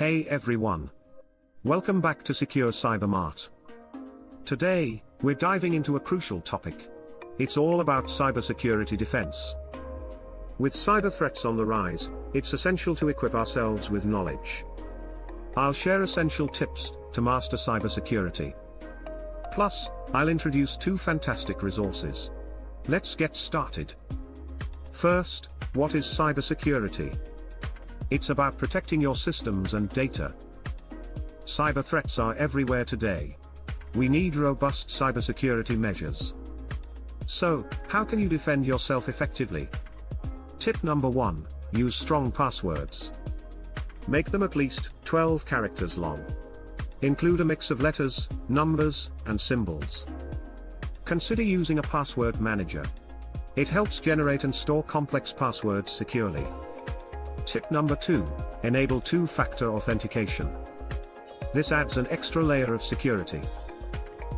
Hey everyone. Welcome back to Secure Cyber Mart. Today, we're diving into a crucial topic. It's all about cybersecurity defense. With cyber threats on the rise, it's essential to equip ourselves with knowledge. I'll share essential tips to master cybersecurity. Plus, I'll introduce two fantastic resources. Let's get started. First, what is cybersecurity? It's about protecting your systems and data. Cyber threats are everywhere today. We need robust cybersecurity measures. So, how can you defend yourself effectively? Tip number 1, use strong passwords. Make them at least 12 characters long. Include a mix of letters, numbers, and symbols. Consider using a password manager. It helps generate and store complex passwords securely. Tip number 2, enable two-factor authentication. This adds an extra layer of security.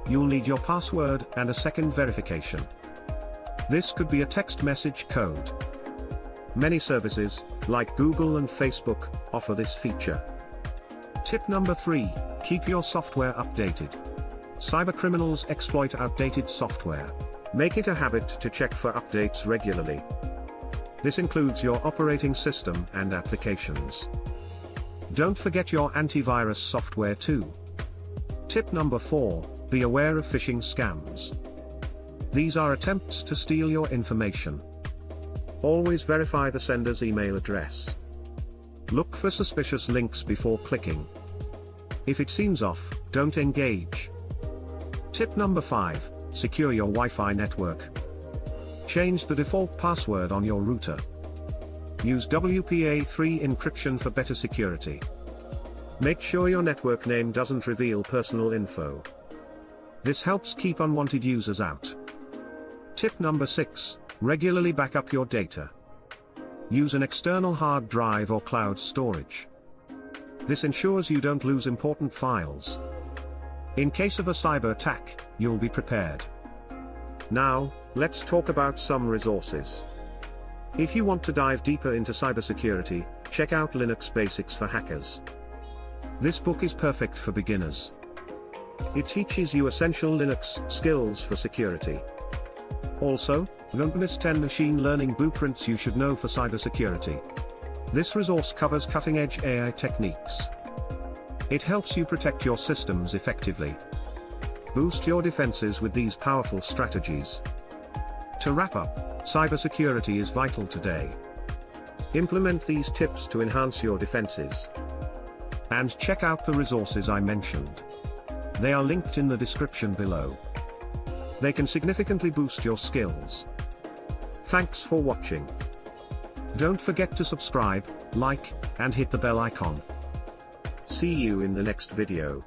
You'll need your password and a second verification. This could be a text message code. Many services, like Google and Facebook, offer this feature. Tip number 3, keep your software updated. Cybercriminals exploit outdated software. Make it a habit to check for updates regularly. This includes your operating system and applications. Don't forget your antivirus software too. Tip number 4, be aware of phishing scams. These are attempts to steal your information. Always verify the sender's email address. Look for suspicious links before clicking. If it seems off, don't engage. Tip number 5, secure your Wi-Fi network. Change the default password on your router. Use WPA3 encryption for better security. Make sure your network name doesn't reveal personal info. This helps keep unwanted users out. Tip number 6, regularly back up your data. Use an external hard drive or cloud storage. This ensures you don't lose important files. In case of a cyber attack, you'll be prepared. Now, let's talk about some resources. If you want to dive deeper into cybersecurity, check out Linux Basics for Hackers. This book is perfect for beginners. It teaches you essential Linux skills for security. Also, don't miss 10 machine learning blueprints you should know for cybersecurity. This resource covers cutting-edge AI techniques. It helps you protect your systems effectively. Boost your defenses with these powerful strategies. To wrap up, cybersecurity is vital today. Implement these tips to enhance your defenses. And check out the resources I mentioned. They are linked in the description below. They can significantly boost your skills. Thanks for watching. Don't forget to subscribe, like, and hit the bell icon. See you in the next video.